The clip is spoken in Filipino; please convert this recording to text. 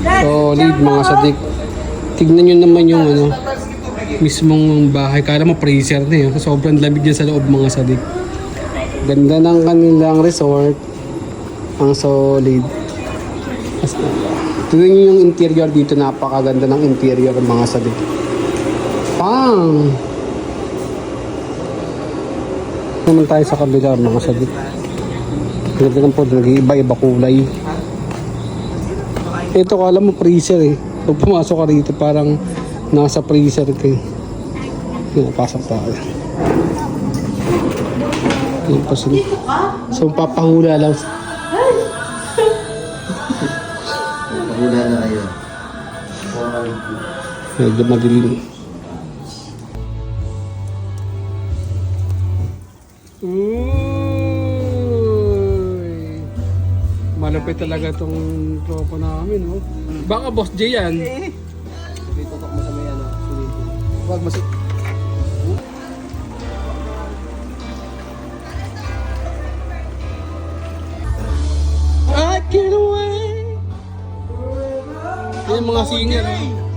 Solid mga sadik. Tignan nyo naman yung ano, mismong bahay. Kala mo freezer na yun. Sobrang lamig yan sa loob mga sadik. Ganda ng kanilang resort. Ang solid. Tignan nyo yung interior dito. Napakaganda ng interior mga sadik. Pang! Naman tayo sa kabila mga sadik. Ganda ng po. Nag-iiba-iba kulay. Ito kala mo freezer eh. Pag pumasok ka rito parang nasa freezer ka eh. Pasok tayo. So papahula lang. Pagula na kayo. Medyo madilim. Uy! Malapit talaga tong tropa namin, oh. Baka Boss J yan. Dito mo sa may ano, huwag masik. I can't wait. Yung mga singer, oh.